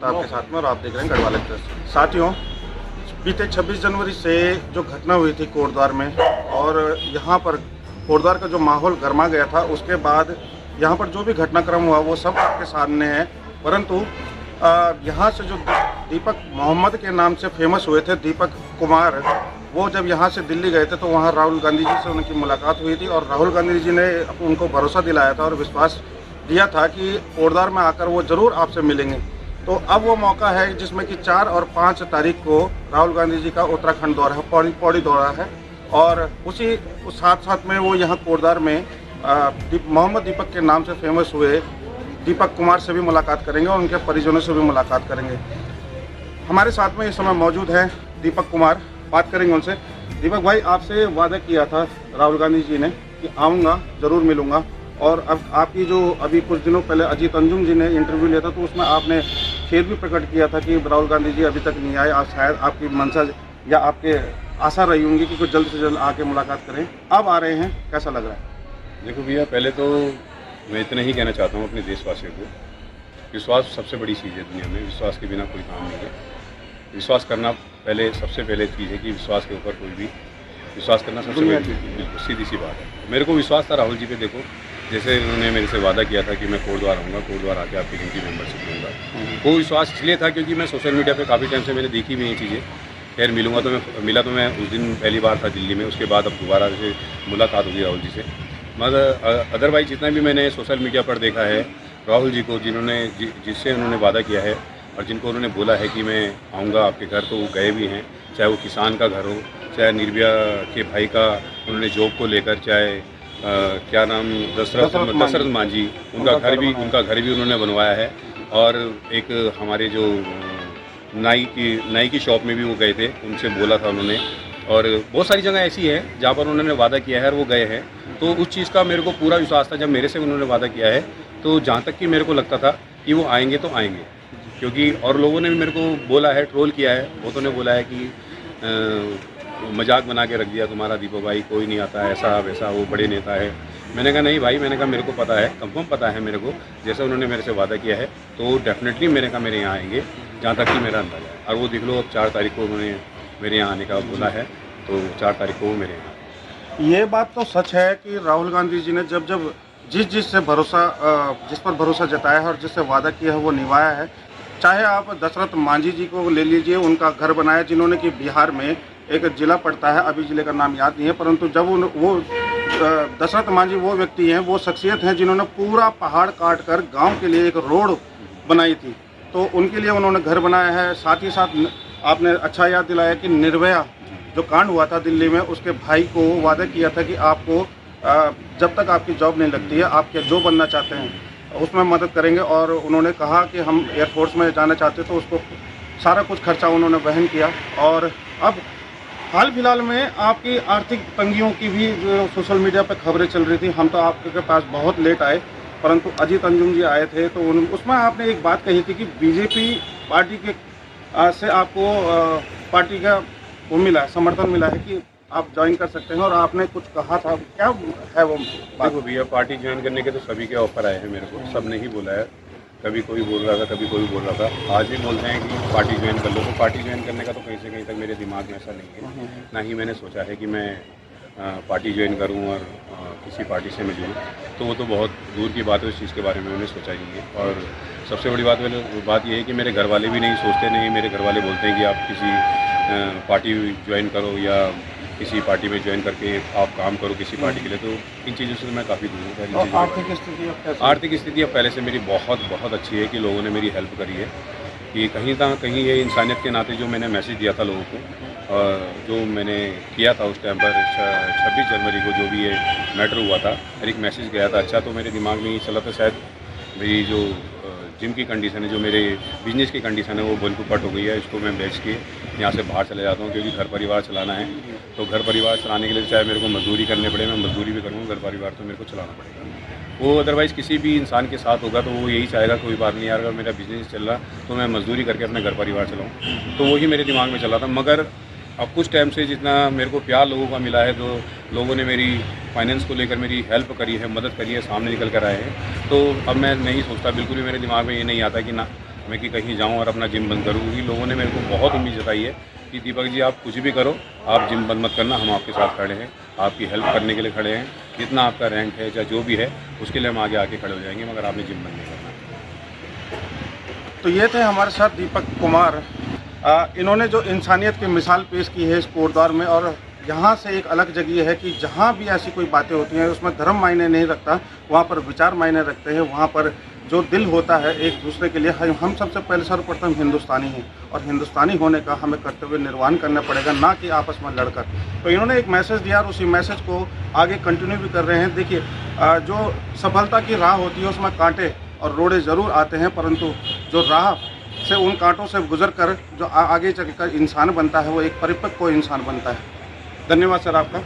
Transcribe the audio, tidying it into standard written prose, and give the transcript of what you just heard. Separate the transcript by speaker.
Speaker 1: गुप्ता आपके साथ में और आप देख रहे हैं गढ़वाल एक्सप्रेस। साथियों, बीते 26 जनवरी से जो घटना हुई थी कोटद्वार में, और यहाँ पर कोटद्वार का जो माहौल गर्मा गया था, उसके बाद यहाँ पर जो भी घटनाक्रम हुआ वो सब आपके सामने है। परंतु यहाँ से जो दीपक मोहम्मद के नाम से फेमस हुए थे, दीपक कुमार, वो जब यहाँ से दिल्ली गए थे तो वहाँ राहुल गांधी जी से उनकी मुलाकात हुई थी और राहुल गांधी जी ने उनको भरोसा दिलाया था और विश्वास दिया था कि कोटद्वार में आकर वो ज़रूर आपसे मिलेंगे। तो अब वो मौका है जिसमें कि 4 और 5 तारीख को राहुल गांधी जी का उत्तराखंड दौरा है, पौड़ी दौरा है, और उसी साथ साथ में वो यहाँ कोटद्वार में मोहम्मद दीपक के नाम से फेमस हुए दीपक कुमार से भी मुलाकात करेंगे और उनके परिजनों से भी मुलाकात करेंगे। हमारे साथ में इस समय मौजूद हैं दीपक कुमार, बात करेंगे उनसे। दीपक भाई, आपसे वादा किया था राहुल गांधी जी ने कि आऊँगा, ज़रूर मिलूँगा, और अब आपकी जो अभी कुछ दिनों पहले अजीत अंजुम जी ने इंटरव्यू लिया था तो उसमें आपने खेद भी प्रकट किया था कि राहुल गांधी जी अभी तक नहीं आए, आप शायद आपकी मंशा या आपके आशा रही होंगी कि कुछ जल्द से जल्द आके मुलाकात करें। अब आ रहे हैं, कैसा लग रहा है?
Speaker 2: देखो भैया, पहले तो मैं इतना ही कहना चाहता हूँ अपने देशवासियों को, विश्वास सबसे बड़ी चीज़ है दुनिया में। विश्वास के बिना कोई काम नहीं है। विश्वास करना सबसे पहले चीज़ है कि विश्वास के ऊपर कोई भी विश्वास करना सबसे बड़ी चीज़ है। बिल्कुल सीधी सी बात है। मेरे को विश्वास था राहुल जी पे। देखो, जैसे उन्होंने मेरे से वादा किया था कि मैं कोटद्वार आऊँगा, कोटद्वार आके आपकी जिनकी मेंबरशिप लूँगा, वो विश्वास इसलिए था क्योंकि मैं सोशल मीडिया पे काफ़ी टाइम से मैंने देखी भी ये चीज़ें। खैर मिला तो मैं उस दिन पहली बार था दिल्ली में, उसके बाद अब दोबारा से मुलाकात हुई राहुल जी से। मगर अदरवाइज जितना भी मैंने सोशल मीडिया पर देखा है राहुल जी को, जिससे उन्होंने वादा किया है और जिनको उन्होंने बोला है कि मैं आऊँगा आपके घर, तो वो गए भी हैं। चाहे वो किसान का घर हो, चाहे निर्भया के भाई का उन्होंने जॉब को लेकर, चाहे क्या नाम दशरथ मांझी, उनका घर भी उन्होंने बनवाया है। और एक हमारे जो नाई की शॉप में भी वो गए थे, उनसे बोला था उन्होंने। और बहुत सारी जगह ऐसी है जहाँ पर उन्होंने वादा किया है और वो गए हैं। तो उस चीज़ का मेरे को पूरा विश्वास था जब मेरे से उन्होंने वादा किया है। तो जहाँ तक कि मेरे को लगता था कि वो आएंगे तो आएंगे, क्योंकि और लोगों ने भी मेरे को बोला है, ट्रोल किया है, बहुतों ने बोला है कि मजाक बना के रख दिया तुम्हारा दीपक भाई, कोई नहीं आता है, ऐसा वैसा, वो बड़े नेता है। मैंने कहा नहीं भाई, मैंने कहा मेरे को पता है, कंफर्म पता है मेरे को, जैसा उन्होंने मेरे से वादा किया है तो डेफिनेटली मेरे यहाँ आएंगे, जहाँ तक कि मेरा अंदाजा है। और वो देख लो, अब 4 तारीख को उन्होंने मेरे यहाँ आने का बोला है, तो 4 तारीख को वो मेरे यहाँ।
Speaker 1: ये बात तो सच है कि राहुल गांधी जी ने जब जिस पर भरोसा जताया है और जिससे वादा किया है वो निभाया है। चाहे आप दशरथ मांझी जी को ले लीजिए, उनका घर बनाया जिन्होंने कि बिहार में एक ज़िला पड़ता है, अभी ज़िले का नाम याद नहीं है, परंतु जब वो दशरथ मांझी वो व्यक्ति हैं, वो शख्सियत हैं जिन्होंने पूरा पहाड़ काट कर गाँव के लिए एक रोड बनाई थी, तो उनके लिए उन्होंने घर बनाया है। साथ ही साथ आपने अच्छा याद दिलाया कि निर्भया जो कांड हुआ था दिल्ली में, उसके भाई को वादा किया था कि आपको जब तक आपकी जॉब नहीं लगती है, आप जो बनना चाहते हैं उसमें मदद करेंगे। और उन्होंने कहा कि हम एयरफोर्स में जाना चाहते, तो उसको सारा कुछ खर्चा उन्होंने वहन किया। और अब हाल फिलहाल में आपकी आर्थिक तंगियों की भी सोशल मीडिया पर खबरें चल रही थी। हम तो आपके पास बहुत लेट आए, परंतु अजीत अंजुम जी आए थे, तो उसमें आपने एक बात कही थी कि बीजेपी पार्टी के से आपको पार्टी का वो मिला, समर्थन मिला है कि आप ज्वाइन कर सकते हैं, और आपने कुछ कहा था, क्या है वो बात?
Speaker 2: देखो भैया, पार्टी ज्वाइन करने के तो सभी के ऑफर आए हैं मेरे को, सब ने ही बोला है। कभी कोई बोल रहा था, कभी कोई बोल रहा था, आज भी बोलते हैं कि पार्टी ज्वाइन कर लो। तो पार्टी ज्वाइन करने का तो कहीं से कहीं तक मेरे दिमाग में ऐसा नहीं है, ना ही मैंने सोचा है कि मैं पार्टी ज्वाइन करूं और किसी पार्टी से मैं जुड़ूँ। तो वो तो बहुत दूर की बात है, उस चीज़ के बारे में मैंने सोचा ही नहीं है। और सबसे बड़ी बात ये है कि मेरे घर वाले भी नहीं सोचते, नहीं मेरे घर वाले बोलते हैं कि आप किसी पार्टी ज्वाइन करो या किसी पार्टी में ज्वाइन करके आप काम करो किसी पार्टी के लिए। तो इन चीज़ों से मैं काफ़ी दूर हूँ। आर्थिक स्थिति अब पहले से मेरी बहुत अच्छी है कि लोगों ने मेरी हेल्प करी है कि कहीं ना कहीं ये इंसानियत के नाते जो मैंने मैसेज दिया था लोगों को, जो मैंने किया था उस टाइम पर 26 जनवरी को जो भी ये मैटर हुआ था, एक मैसेज गया था अच्छा, तो मेरे दिमाग में ये चला था शायद मेरी जो जिम की कंडीशन है, जो मेरे बिजनेस की कंडीशन है, वो बिल्कुल कट हो गई है। इसको मैं बेच के यहाँ से बाहर चले जाता हूँ, क्योंकि घर परिवार चलाना है। तो घर परिवार चलाने के लिए चाहे मेरे को मजदूरी करने पड़े, मैं मजदूरी भी करूँगा, घर परिवार तो मेरे को चलाना पड़ेगा। वो अदरवाइज़ किसी भी इंसान के साथ होगा तो वो यही चाहेगा कोई बात नहीं यार, अगर मेरा बिजनेस चल रहा तो मैं मजदूरी करके अपने घर परिवार चलाऊँ। तो वही मेरे दिमाग में चला था। मगर अब कुछ टाइम से जितना मेरे को प्यार लोगों का मिला है, तो लोगों ने मेरी फाइनेंस को लेकर मेरी हेल्प करी है, मदद करी है, सामने निकल कर आए हैं, तो अब मैं नहीं सोचता, बिल्कुल भी मेरे दिमाग में ये नहीं आता कि ना मैं कि कहीं जाऊं और अपना जिम बंद करूं, क्योंकि लोगों ने मेरे को बहुत उम्मीद जताई है कि दीपक जी आप कुछ भी करो, आप जिम बंद मत करना, हम आपके साथ खड़े हैं, आपकी हेल्प करने के लिए खड़े हैं, जितना आपका रैंक है या जो भी है उसके लिए हम आगे आके खड़े हो जाएंगे, मगर आपने जिम बंद नहीं करना।
Speaker 1: तो ये थे हमारे साथ दीपक कुमार। इन्होंने जो इंसानियत की मिसाल पेश की है इस कोटद्वार में, और यहाँ से एक अलग जगह है कि जहाँ भी ऐसी कोई बातें होती हैं उसमें धर्म मायने नहीं रखता, वहाँ पर विचार मायने रखते हैं, वहाँ पर जो दिल होता है एक दूसरे के लिए। हम सबसे पहले सर्वप्रथम हिंदुस्तानी हैं और हिंदुस्तानी होने का हमें कर्तव्य निर्वहन करना पड़ेगा, ना कि आपस में लड़कर। तो इन्होंने एक मैसेज दिया और उसी मैसेज को आगे कंटिन्यू भी कर रहे हैं। देखिए, जो सफलता की राह होती है उसमें कांटे और रोड़े ज़रूर आते हैं, परंतु जो राह से उन कांटों से गुजर कर जो आगे चलकर इंसान बनता है वो एक परिपक्व इंसान बनता है। धन्यवाद सर आपका।